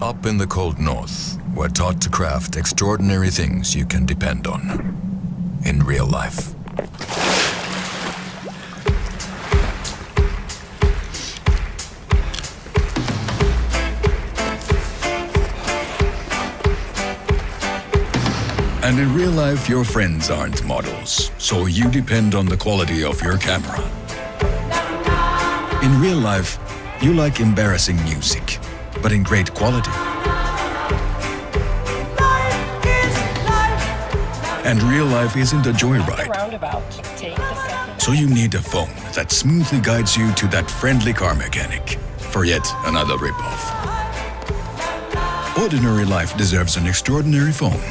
Up in the cold north, we're taught to craft extraordinary things you can depend on. In real life. And in real life, your friends aren't models, so you depend on the quality of your camera. In real life, you like embarrassing music, but in great quality. And real life isn't a joyride. So you need a phone that smoothly guides you to that friendly car mechanic for yet another ripoff. Ordinary life deserves an extraordinary phone.